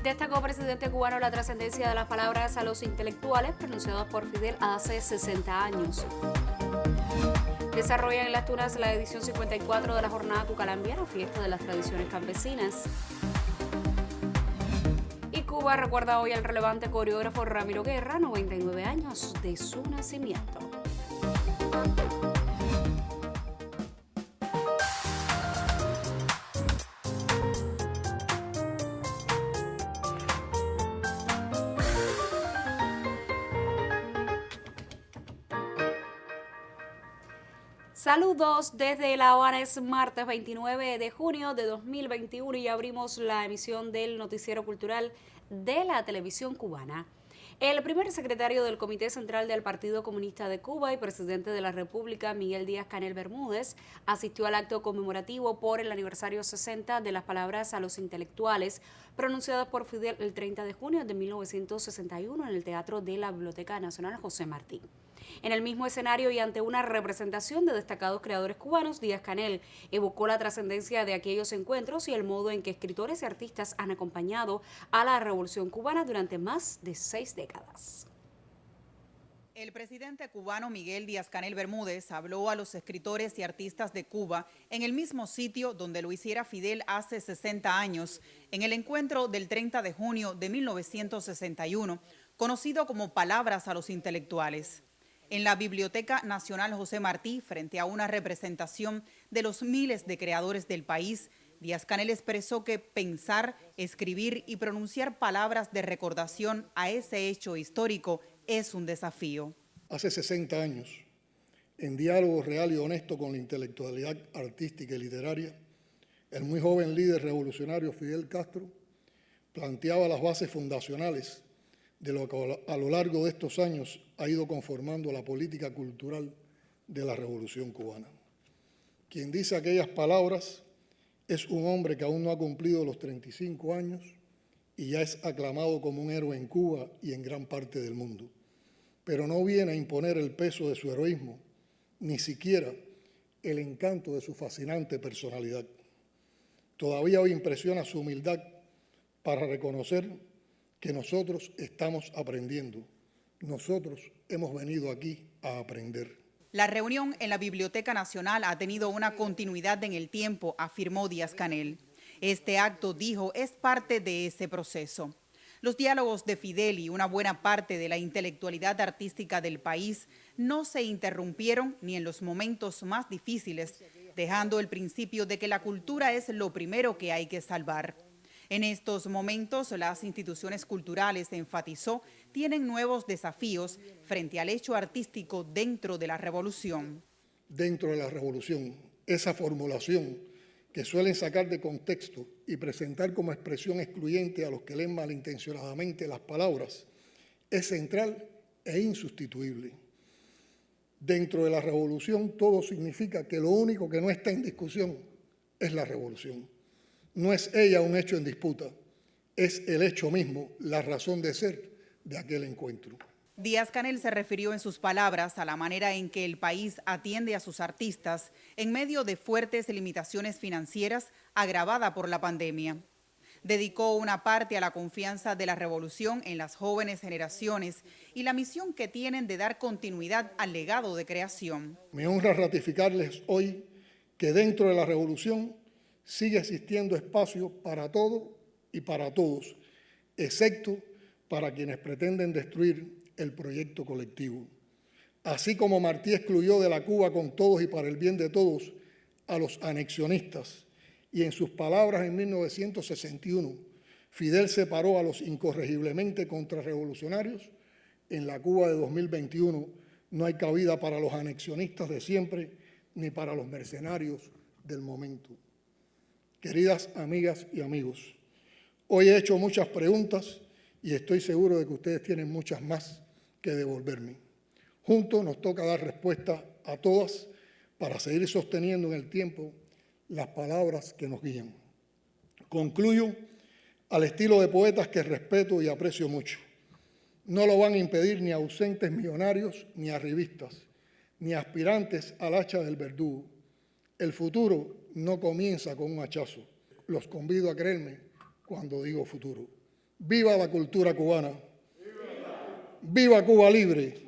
Destacó presidente cubano la trascendencia de las palabras a los intelectuales pronunciadas por Fidel hace 60 años. Desarrolla en Las Tunas la edición 54 de la Jornada Tucalambiana, fiesta de las tradiciones campesinas. Y Cuba recuerda hoy al relevante coreógrafo Ramiro Guerra, 99 años de su nacimiento. Saludos desde La Habana, es martes 29 de junio de 2021 y abrimos la emisión del noticiero cultural de la televisión cubana. El primer secretario del Comité Central del Partido Comunista de Cuba y presidente de la República, Miguel Díaz-Canel Bermúdez, asistió al acto conmemorativo por el aniversario 60 de las palabras a los intelectuales pronunciadas por Fidel el 30 de junio de 1961 en el Teatro de la Biblioteca Nacional José Martí. En el mismo escenario y ante una representación de destacados creadores cubanos, Díaz-Canel evocó la trascendencia de aquellos encuentros y el modo en que escritores y artistas han acompañado a la Revolución Cubana durante más de 6 décadas. El presidente cubano Miguel Díaz-Canel Bermúdez habló a los escritores y artistas de Cuba en el mismo sitio donde lo hiciera Fidel hace 60 años, en el encuentro del 30 de junio de 1961, conocido como Palabras a los Intelectuales. En la Biblioteca Nacional José Martí, frente a una representación de los miles de creadores del país, Díaz-Canel expresó que pensar, escribir y pronunciar palabras de recordación a ese hecho histórico es un desafío. Hace 60 años, en diálogo real y honesto con la intelectualidad artística y literaria, el muy joven líder revolucionario Fidel Castro planteaba las bases fundacionales de lo que a lo largo de estos años ha ido conformando la política cultural de la Revolución Cubana. Quien dice aquellas palabras es un hombre que aún no ha cumplido los 35 años y ya es aclamado como un héroe en Cuba y en gran parte del mundo. Pero no viene a imponer el peso de su heroísmo, ni siquiera el encanto de su fascinante personalidad. Todavía hoy impresiona su humildad para reconocer que nosotros estamos aprendiendo. Nosotros hemos venido aquí a aprender. La reunión en la Biblioteca Nacional ha tenido una continuidad en el tiempo, afirmó Díaz-Canel. Este acto, dijo, es parte de ese proceso. Los diálogos de Fidel y una buena parte de la intelectualidad artística del país no se interrumpieron ni en los momentos más difíciles, dejando el principio de que la cultura es lo primero que hay que salvar. En estos momentos, las instituciones culturales, enfatizó, tienen nuevos desafíos frente al hecho artístico dentro de la revolución. Dentro de la revolución, esa formulación que suelen sacar de contexto y presentar como expresión excluyente a los que leen malintencionadamente las palabras, es central e insustituible. Dentro de la revolución, todo significa que lo único que no está en discusión es la revolución. No es ella un hecho en disputa, es el hecho mismo, la razón de ser de aquel encuentro. Díaz-Canel se refirió en sus palabras a la manera en que el país atiende a sus artistas en medio de fuertes limitaciones financieras agravada por la pandemia. Dedicó una parte a la confianza de la revolución en las jóvenes generaciones y la misión que tienen de dar continuidad al legado de creación. Me honra ratificarles hoy que dentro de la revolución sigue existiendo espacio para todo y para todos, excepto para quienes pretenden destruir el proyecto colectivo. Así como Martí excluyó de la Cuba con todos y para el bien de todos a los anexionistas, y en sus palabras en 1961, Fidel separó a los incorregiblemente contrarrevolucionarios, en la Cuba de 2021 no hay cabida para los anexionistas de siempre ni para los mercenarios del momento. Queridas amigas y amigos, hoy he hecho muchas preguntas y estoy seguro de que ustedes tienen muchas más que devolverme. Juntos nos toca dar respuesta a todas para seguir sosteniendo en el tiempo las palabras que nos guían. Concluyo al estilo de poetas que respeto y aprecio mucho. No lo van a impedir ni ausentes millonarios, ni arribistas, ni aspirantes al hacha del verdugo. El futuro no comienza con un hachazo. Los convido a creerme cuando digo futuro. viva la cultura cubana, viva Cuba libre.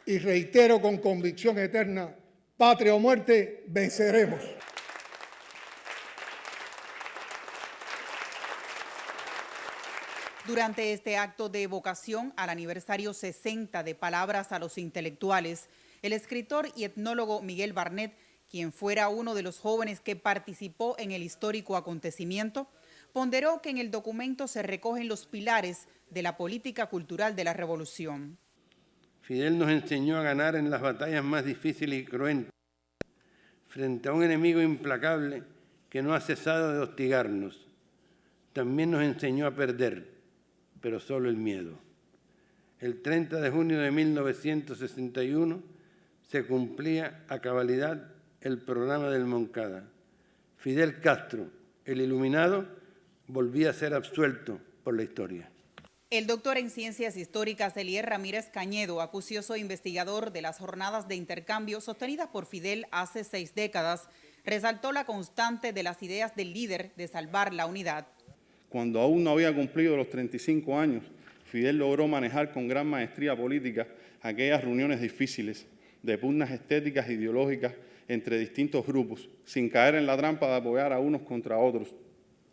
Y reitero con convicción eterna, patria o muerte, venceremos. Durante este acto de evocación al aniversario 60 de Palabras a los Intelectuales, el escritor y etnólogo Miguel Barnett, quien fuera uno de los jóvenes que participó en el histórico acontecimiento, ponderó que en el documento se recogen los pilares de la política cultural de la revolución. Fidel nos enseñó a ganar en las batallas más difíciles y cruentas, frente a un enemigo implacable que no ha cesado de hostigarnos. También nos enseñó a perder, pero solo el miedo. El 30 de junio de 1961 se cumplía a cabalidad el programa del Moncada. Fidel Castro, el iluminado, volvía a ser absuelto por la historia. El doctor en Ciencias Históricas Elier Ramírez Cañedo, acucioso investigador de las jornadas de intercambio sostenidas por Fidel hace 6 décadas, resaltó la constante de las ideas del líder de salvar la unidad. Cuando aún no había cumplido los 35 años, Fidel logró manejar con gran maestría política aquellas reuniones difíciles de pugnas estéticas e ideológicas entre distintos grupos, sin caer en la trampa de apoyar a unos contra otros.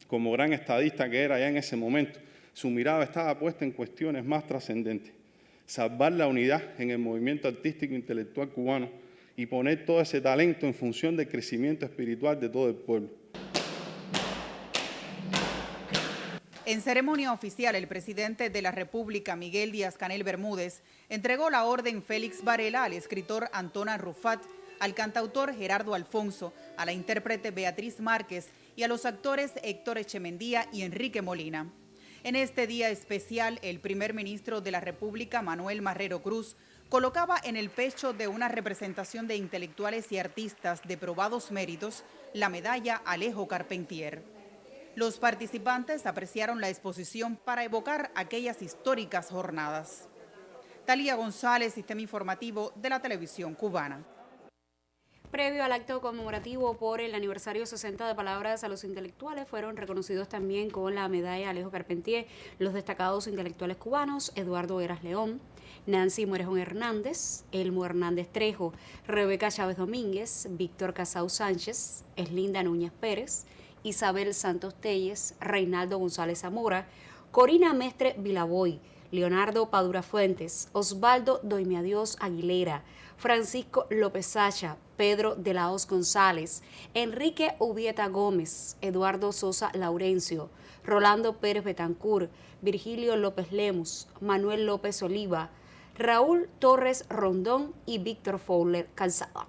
Como gran estadista que era ya en ese momento, su mirada estaba puesta en cuestiones más trascendentes: salvar la unidad en el movimiento artístico e intelectual cubano y poner todo ese talento en función del crecimiento espiritual de todo el pueblo. En ceremonia oficial, el presidente de la República, Miguel Díaz-Canel Bermúdez, entregó la Orden Félix Varela al escritor Antón Arrufat, al cantautor Gerardo Alfonso, a la intérprete Beatriz Márquez y a los actores Héctor Echemendía y Enrique Molina. En este día especial, el primer ministro de la República, Manuel Marrero Cruz, colocaba en el pecho de una representación de intelectuales y artistas de probados méritos la medalla Alejo Carpentier. Los participantes apreciaron la exposición para evocar aquellas históricas jornadas. Talía González, Sistema Informativo de la Televisión Cubana. Previo al acto conmemorativo por el aniversario 60 de Palabras a los Intelectuales, fueron reconocidos también con la medalla Alejo Carpentier los destacados intelectuales cubanos Eduardo Heras León, Nancy Morejón Hernández, Elmo Hernández Trejo, Rebeca Chávez Domínguez, Víctor Casau Sánchez, Eslinda Núñez Pérez, Isabel Santos Telles, Reinaldo González Zamora, Corina Mestre Vilaboy, Leonardo Padura Fuentes, Osvaldo Doimiadios Aguilera, Francisco López Sacha, Pedro de la Hoz González, Enrique Ubieta Gómez, Eduardo Sosa Laurencio, Rolando Pérez Betancur, Virgilio López Lemus, Manuel López Oliva, Raúl Torres Rondón y Víctor Fowler Calzada.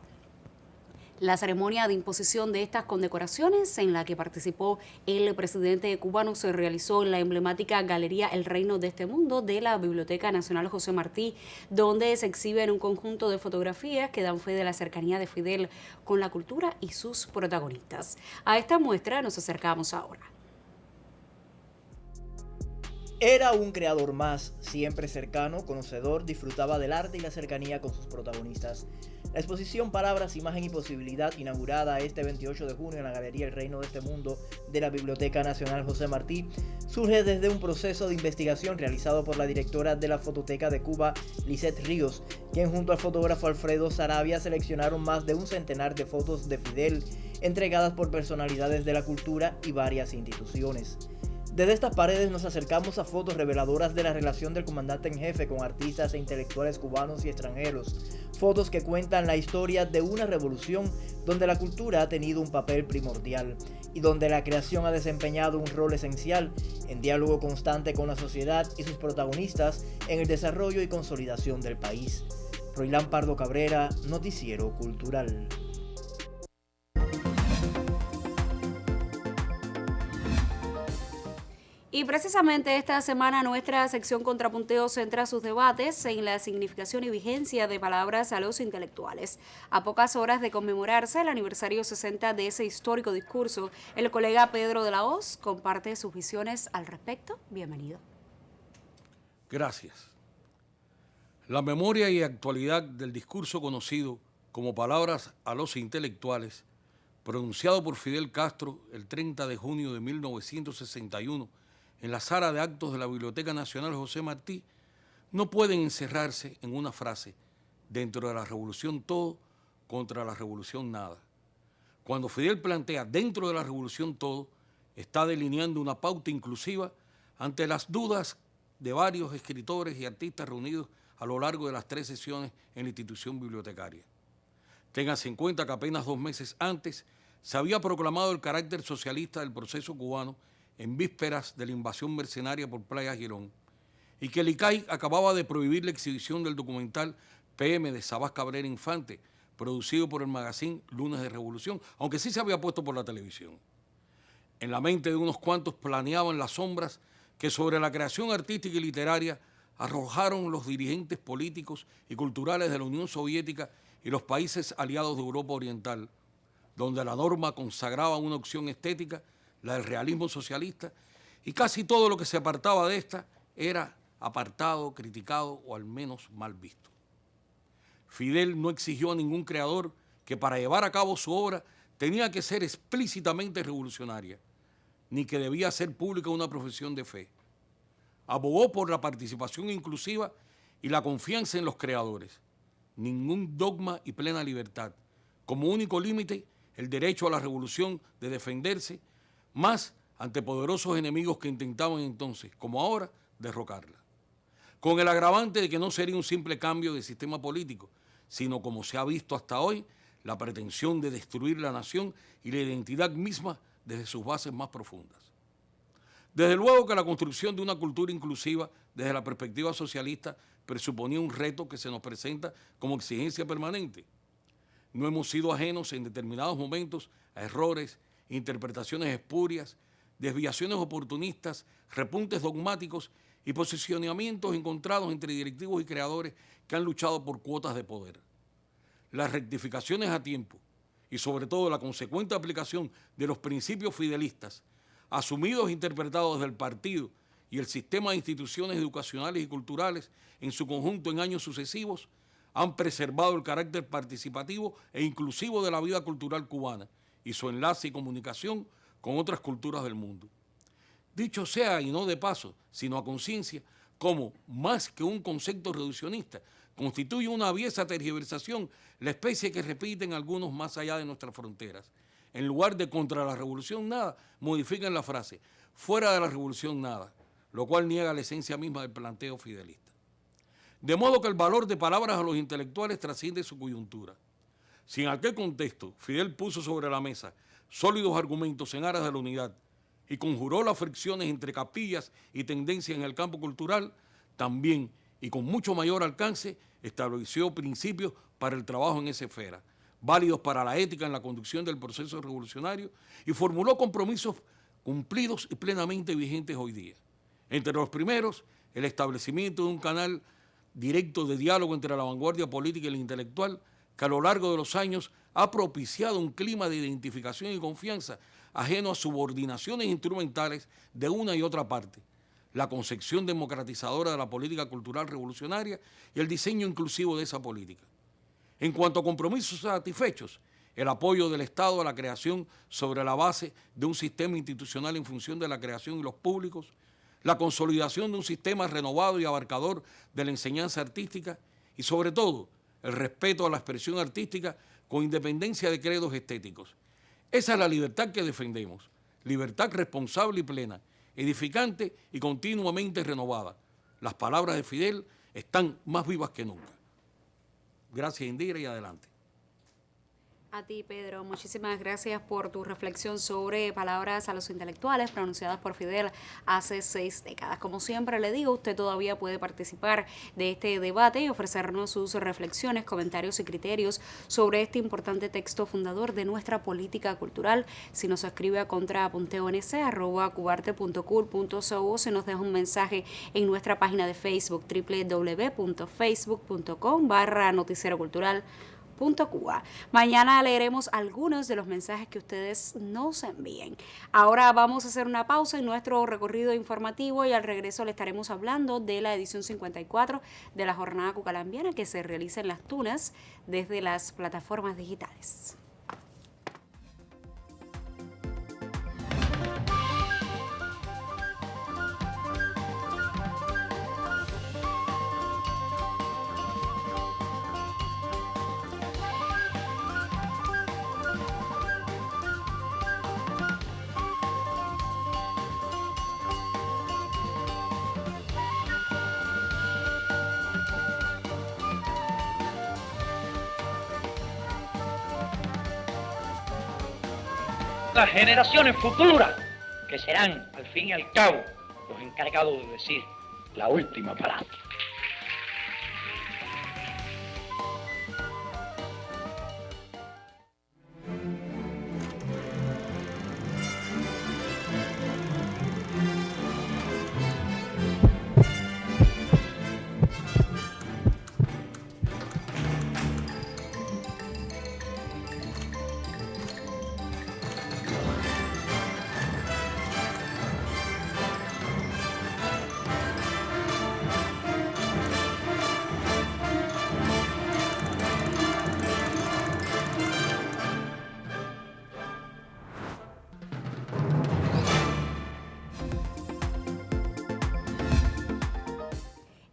La ceremonia de imposición de estas condecoraciones, en la que participó el presidente cubano, se realizó en la emblemática Galería El Reino de este Mundo de la Biblioteca Nacional José Martí, donde se exhiben un conjunto de fotografías que dan fe de la cercanía de Fidel con la cultura y sus protagonistas. A esta muestra nos acercamos ahora. Era un creador más, siempre cercano, conocedor, disfrutaba del arte y la cercanía con sus protagonistas. La exposición Palabras, Imagen y Posibilidad, inaugurada este 28 de junio en la Galería El Reino de este Mundo de la Biblioteca Nacional José Martí, surge desde un proceso de investigación realizado por la directora de la Fototeca de Cuba, Lisette Ríos, quien junto al fotógrafo Alfredo Sarabia seleccionaron más de un centenar de fotos de Fidel, entregadas por personalidades de la cultura y varias instituciones. Desde estas paredes nos acercamos a fotos reveladoras de la relación del comandante en jefe con artistas e intelectuales cubanos y extranjeros. Fotos que cuentan la historia de una revolución donde la cultura ha tenido un papel primordial y donde la creación ha desempeñado un rol esencial en diálogo constante con la sociedad y sus protagonistas en el desarrollo y consolidación del país. Roilán Pardo Cabrera, Noticiero Cultural. Y precisamente esta semana nuestra sección Contrapunteo centra sus debates en la significación y vigencia de Palabras a los Intelectuales. A pocas horas de conmemorarse el aniversario 60 de ese histórico discurso, el colega Pedro de la Hoz comparte sus visiones al respecto. Bienvenido. Gracias. La memoria y actualidad del discurso conocido como Palabras a los Intelectuales, pronunciado por Fidel Castro el 30 de junio de 1961, en la sala de actos de la Biblioteca Nacional José Martí no pueden encerrarse en una frase: dentro de la revolución todo, contra la revolución nada. Cuando Fidel plantea dentro de la revolución todo, está delineando una pauta inclusiva ante las dudas de varios escritores y artistas reunidos a lo largo de las 3 sesiones en la institución bibliotecaria. Téngase en cuenta que apenas 2 meses antes se había proclamado el carácter socialista del proceso cubano en vísperas de la invasión mercenaria por Playa Girón, y que el ICAI acababa de prohibir la exhibición del documental PM de Sabás Cabrera Infante, producido por el magazine Lunes de Revolución, aunque sí se había puesto por la televisión. En la mente de unos cuantos planeaban las sombras que sobre la creación artística y literaria arrojaron los dirigentes políticos y culturales de la Unión Soviética y los países aliados de Europa Oriental, donde la norma consagraba una opción estética, la del realismo socialista, y casi todo lo que se apartaba de esta era apartado, criticado o al menos mal visto. Fidel no exigió a ningún creador que para llevar a cabo su obra tenía que ser explícitamente revolucionaria, ni que debía hacer pública una profesión de fe. Abogó por la participación inclusiva y la confianza en los creadores. Ningún dogma y plena libertad. Como único límite, el derecho a la revolución de defenderse, más ante poderosos enemigos que intentaban entonces, como ahora, derrocarla. Con el agravante de que no sería un simple cambio de sistema político, sino, como se ha visto hasta hoy, la pretensión de destruir la nación y la identidad misma desde sus bases más profundas. Desde luego que la construcción de una cultura inclusiva desde la perspectiva socialista presuponía un reto que se nos presenta como exigencia permanente. No hemos sido ajenos en determinados momentos a errores, interpretaciones espurias, desviaciones oportunistas, repuntes dogmáticos y posicionamientos encontrados entre directivos y creadores que han luchado por cuotas de poder. Las rectificaciones a tiempo y sobre todo la consecuente aplicación de los principios fidelistas, asumidos e interpretados desde el partido y el sistema de instituciones educacionales y culturales en su conjunto en años sucesivos, han preservado el carácter participativo e inclusivo de la vida cultural cubana y su enlace y comunicación con otras culturas del mundo. Dicho sea, y no de paso, sino a conciencia, como, más que un concepto reduccionista, constituye una aviesa tergiversación la especie que repiten algunos más allá de nuestras fronteras. En lugar de contra la revolución nada, modifican la frase fuera de la revolución nada, lo cual niega la esencia misma del planteo fidelista. De modo que el valor de palabras a los intelectuales trasciende su coyuntura. Si en aquel contexto Fidel puso sobre la mesa sólidos argumentos en aras de la unidad y conjuró las fricciones entre capillas y tendencias en el campo cultural, también, y con mucho mayor alcance, estableció principios para el trabajo en esa esfera, válidos para la ética en la conducción del proceso revolucionario, y formuló compromisos cumplidos y plenamente vigentes hoy día. Entre los primeros, el establecimiento de un canal directo de diálogo entre la vanguardia política y la intelectual, que a lo largo de los años ha propiciado un clima de identificación y confianza ajeno a subordinaciones instrumentales de una y otra parte, la concepción democratizadora de la política cultural revolucionaria y el diseño inclusivo de esa política. En cuanto a compromisos satisfechos, el apoyo del Estado a la creación sobre la base de un sistema institucional en función de la creación y los públicos, la consolidación de un sistema renovado y abarcador de la enseñanza artística y, sobre todo, el respeto a la expresión artística con independencia de credos estéticos. Esa es la libertad que defendemos, libertad responsable y plena, edificante y continuamente renovada. Las palabras de Fidel están más vivas que nunca. Gracias, Indira, y adelante. A ti, Pedro, muchísimas gracias por tu reflexión sobre palabras a los intelectuales pronunciadas por Fidel hace 6 décadas. Como siempre le digo, usted todavía puede participar de este debate y ofrecernos sus reflexiones, comentarios y criterios sobre este importante texto fundador de nuestra política cultural. Si nos escribe a contrapunteonc@cubarte.cul.co o se nos deja un mensaje en nuestra página de Facebook, www.facebook.com/noticiero cultural. Cuba. Mañana leeremos algunos de los mensajes que ustedes nos envíen. Ahora vamos a hacer una pausa en nuestro recorrido informativo y al regreso le estaremos hablando de la edición 54 de la Jornada Cucalambiana que se realiza en Las Tunas desde las plataformas digitales. las generaciones futuras, que serán, al fin y al cabo, los encargados de decir la última palabra.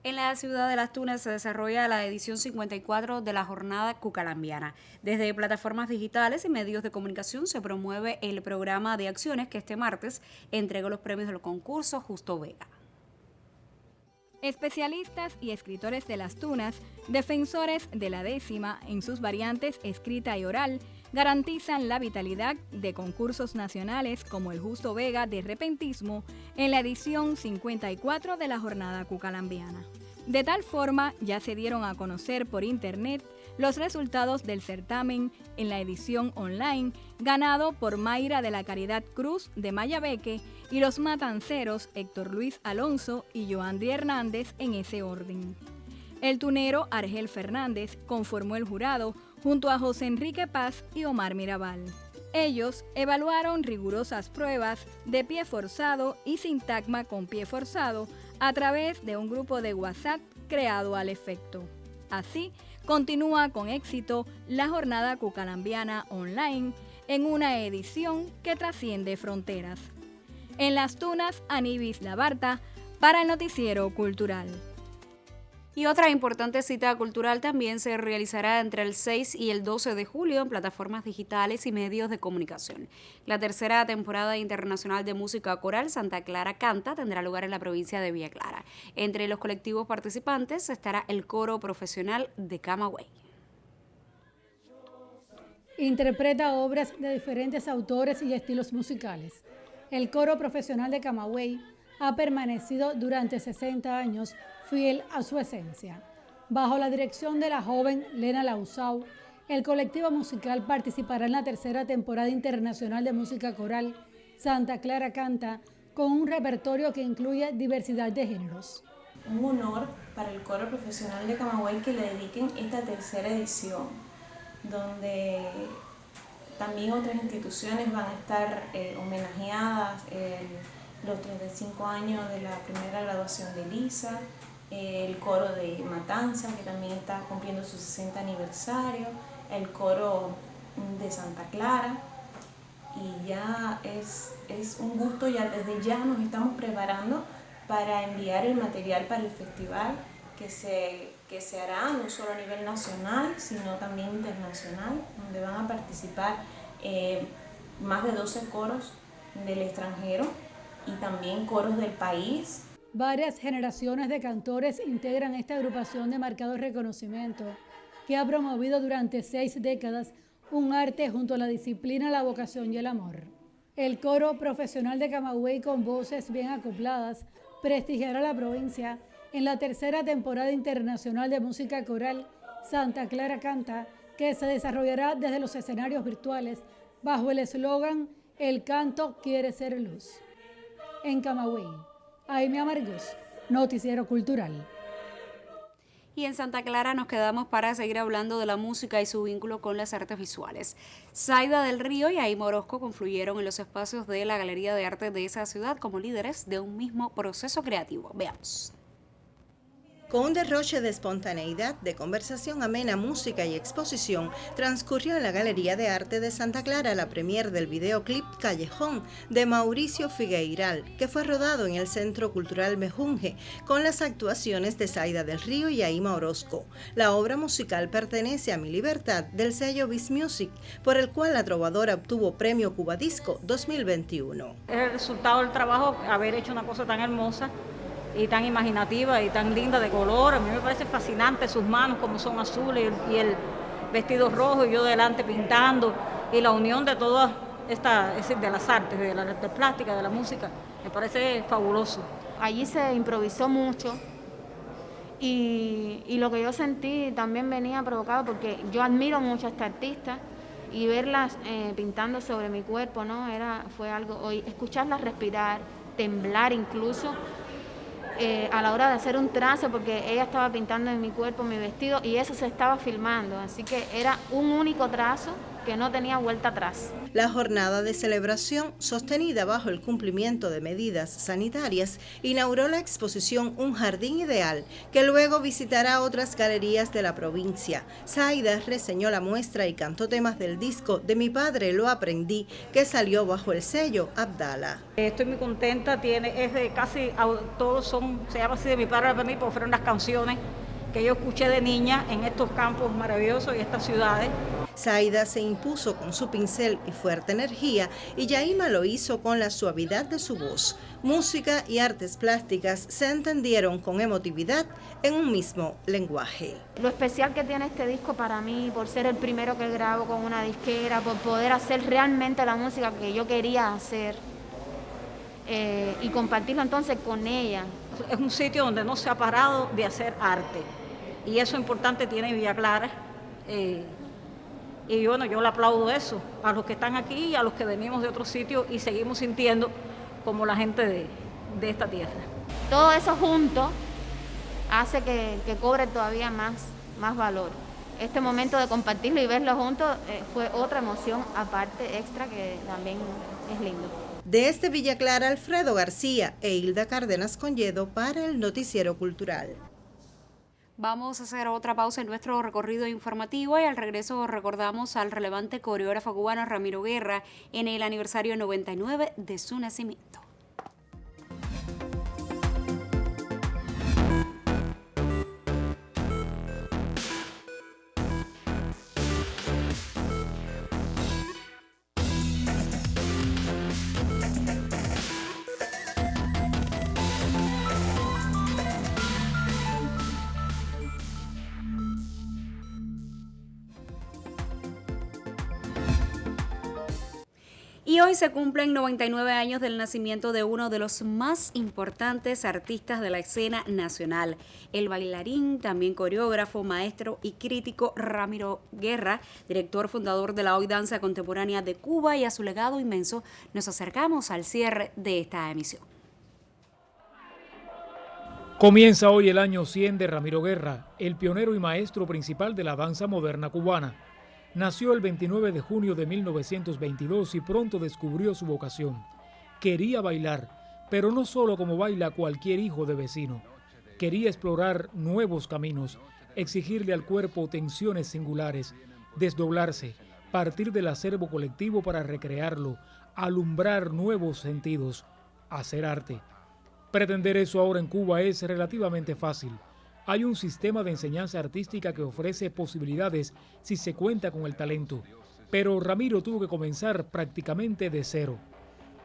En la ciudad de Las Tunas se desarrolla la edición 54 de la Jornada Cucalambiana. Desde plataformas digitales y medios de comunicación se promueve el programa de acciones que este martes entregó los premios del concurso Justo Vega. Especialistas y escritores de Las Tunas, defensores de la décima en sus variantes escrita y oral, garantizan la vitalidad de concursos nacionales como el Justo Vega de Repentismo en la edición 54 de la Jornada Cucalambiana. De tal forma, ya se dieron a conocer por internet los resultados del certamen en la edición online, ganado por Mayra de la Caridad Cruz de Mayabeque y los matanceros Héctor Luis Alonso y Joandri Hernández en ese orden. El tunero Argel Fernández conformó el jurado junto a José Enrique Paz y Omar Mirabal. Ellos evaluaron rigurosas pruebas de pie forzado y sintagma con pie forzado a través de un grupo de WhatsApp creado al efecto. Así, continúa con éxito la Jornada Cucalambiana online en una edición que trasciende fronteras. En Las Tunas, Anibis Labarta, para el Noticiero Cultural. Y otra importante cita cultural también se realizará entre el 6 y el 12 de julio en plataformas digitales y medios de comunicación. La tercera temporada internacional de música coral Santa Clara Canta tendrá lugar en la provincia de Villa Clara. Entre los colectivos participantes estará el coro profesional de Camagüey. Interpreta obras de diferentes autores y estilos musicales. El coro profesional de Camagüey ha permanecido durante 60 años fiel a su esencia. Bajo la dirección de la joven Lena Lausau, el colectivo musical participará en la tercera temporada internacional de música coral Santa Clara Canta con un repertorio que incluye diversidad de géneros. Un honor para el coro profesional de Camagüey que le dediquen esta tercera edición, donde también otras instituciones van a estar homenajeadas, los 35 años de la primera graduación de Lisa, el coro de Matanza, que también está cumpliendo su 60 aniversario, el coro de Santa Clara, y ya es un gusto, ya desde ya nos estamos preparando para enviar el material para el festival que se hará no solo a nivel nacional, sino también internacional, donde van a participar más de 12 coros del extranjero y también coros del país. Varias generaciones de cantores integran esta agrupación de marcado reconocimiento que ha promovido durante 6 décadas un arte junto a la disciplina, la vocación y el amor. El coro profesional de Camagüey, con voces bien acopladas, prestigiará la provincia en la tercera temporada internacional de música coral Santa Clara Canta, que se desarrollará desde los escenarios virtuales bajo el eslogan El canto quiere ser luz. En Camagüey, Aime Amargos, Noticiero Cultural. Y en Santa Clara nos quedamos para seguir hablando de la música y su vínculo con las artes visuales. Zaida del Río y Aime Orozco confluyeron en los espacios de la Galería de Arte de esa ciudad como líderes de un mismo proceso creativo. Veamos. Con un derroche de espontaneidad, de conversación amena, música y exposición, transcurrió en la Galería de Arte de Santa Clara la premier del videoclip Callejón de Mauricio Figueiral, que fue rodado en el Centro Cultural Mejunje, con las actuaciones de Zaida del Río y Aime Orozco. La obra musical pertenece a Mi Libertad del sello Biz Music, por el cual la trovadora obtuvo Premio Cuba Disco 2021. Es el resultado del trabajo, haber hecho una cosa tan hermosa y tan imaginativa y tan linda de color. A mí me parece fascinante sus manos como son azules y el vestido rojo y yo delante pintando, y la unión de todas es decir, de las artes, de la arte plástica, de la música. Me parece fabuloso. Allí se improvisó mucho y lo que yo sentí también venía provocado porque yo admiro mucho a esta artista y verlas pintando sobre mi cuerpo, ¿no? Fue algo, escucharlas respirar, temblar incluso a la hora de hacer un trazo, porque ella estaba pintando en mi cuerpo, mi vestido, y eso se estaba filmando, así que era un único trazo que no tenía vuelta atrás. La jornada de celebración, sostenida bajo el cumplimiento de medidas sanitarias, inauguró la exposición Un Jardín Ideal, que luego visitará otras galerías de la provincia. Zaida reseñó la muestra y cantó temas del disco De mi padre lo aprendí, que salió bajo el sello Abdala. Estoy muy contenta, es de casi todos se llama así De mi padre lo aprendí, porque fueron las canciones que yo escuché de niña en estos campos maravillosos y estas ciudades. Zaida se impuso con su pincel y fuerte energía y Yaima lo hizo con la suavidad de su voz. Música y artes plásticas se entendieron con emotividad en un mismo lenguaje. Lo especial que tiene este disco para mí, por ser el primero que grabo con una disquera, por poder hacer realmente la música que yo quería hacer y compartirlo entonces con ella. Es un sitio donde no se ha parado de hacer arte y eso importante tiene Villa Clara. Y bueno, yo le aplaudo eso, a los que están aquí y a los que venimos de otros sitios y seguimos sintiendo como la gente de esta tierra. Todo eso junto hace que cobre todavía más valor. Este momento de compartirlo y verlo juntos fue otra emoción aparte, extra, que también es lindo. Desde Villa Clara, Alfredo García e Hilda Cárdenas Conyedo para el Noticiero Cultural. Vamos a hacer otra pausa en nuestro recorrido informativo y al regreso recordamos al relevante coreógrafo cubano Ramiro Guerra en el aniversario 99 de su nacimiento. Y hoy se cumplen 99 años del nacimiento de uno de los más importantes artistas de la escena nacional, el bailarín, también coreógrafo, maestro y crítico Ramiro Guerra, director fundador de la Hoy Danza Contemporánea de Cuba, y a su legado inmenso nos acercamos al cierre de esta emisión. Comienza hoy el año 100 de Ramiro Guerra, el pionero y maestro principal de la danza moderna cubana. Nació el 29 de junio de 1922 y pronto descubrió su vocación. Quería bailar, pero no solo como baila cualquier hijo de vecino. Quería explorar nuevos caminos, exigirle al cuerpo tensiones singulares, desdoblarse, partir del acervo colectivo para recrearlo, alumbrar nuevos sentidos, hacer arte. Pretender eso ahora en Cuba es relativamente fácil. Hay un sistema de enseñanza artística que ofrece posibilidades si se cuenta con el talento, pero Ramiro tuvo que comenzar prácticamente de cero.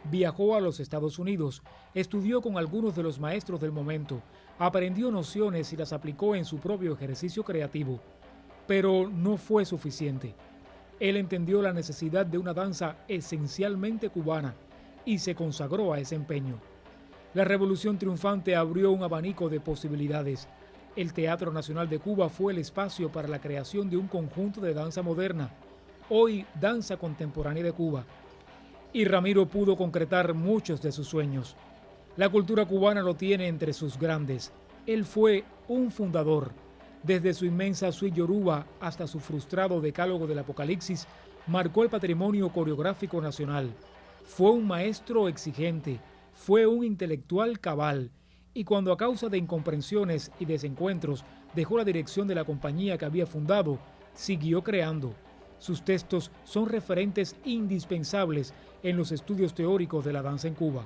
Viajó a los Estados Unidos, estudió con algunos de los maestros del momento, aprendió nociones y las aplicó en su propio ejercicio creativo, pero no fue suficiente. Él entendió la necesidad de una danza esencialmente cubana y se consagró a ese empeño. La Revolución Triunfante abrió un abanico de posibilidades. El Teatro Nacional de Cuba fue el espacio para la creación de un conjunto de danza moderna, hoy Danza Contemporánea de Cuba. Y Ramiro pudo concretar muchos de sus sueños. La cultura cubana lo tiene entre sus grandes. Él fue un fundador. Desde su inmensa suite yoruba hasta su frustrado decálogo del Apocalipsis, marcó el patrimonio coreográfico nacional. Fue un maestro exigente, fue un intelectual cabal, y cuando a causa de incomprensiones y desencuentros dejó la dirección de la compañía que había fundado, siguió creando. Sus textos son referentes indispensables en los estudios teóricos de la danza en Cuba.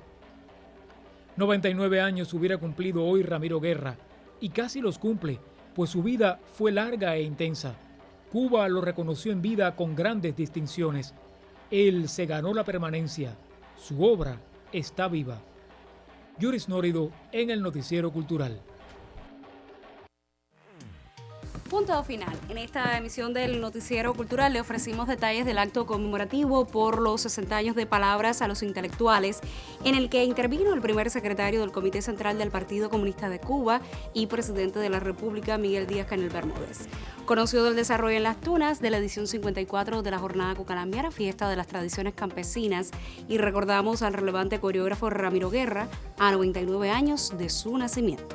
99 años hubiera cumplido hoy Ramiro Guerra, y casi los cumple, pues su vida fue larga e intensa. Cuba lo reconoció en vida con grandes distinciones. Él se ganó la permanencia. Su obra está viva. Yuris Nórido en el Noticiero Cultural. Punto final. En esta emisión del Noticiero Cultural le ofrecimos detalles del acto conmemorativo por los 60 años de Palabras a los Intelectuales, en el que intervino el primer secretario del Comité Central del Partido Comunista de Cuba y presidente de la República, Miguel Díaz-Canel Bermúdez. Conoció del desarrollo en Las Tunas de la edición 54 de la Jornada Cucalambiana, Fiesta de las Tradiciones Campesinas, y recordamos al relevante coreógrafo Ramiro Guerra a 99 años de su nacimiento.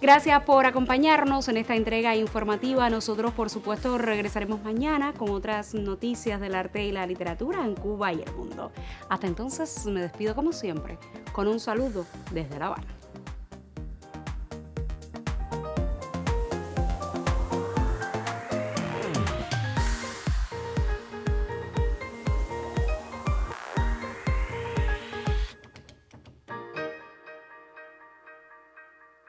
Gracias por acompañarnos en esta entrega informativa. Nosotros, por supuesto, regresaremos mañana con otras noticias del arte y la literatura en Cuba y el mundo. Hasta entonces, me despido como siempre, con un saludo desde La Habana.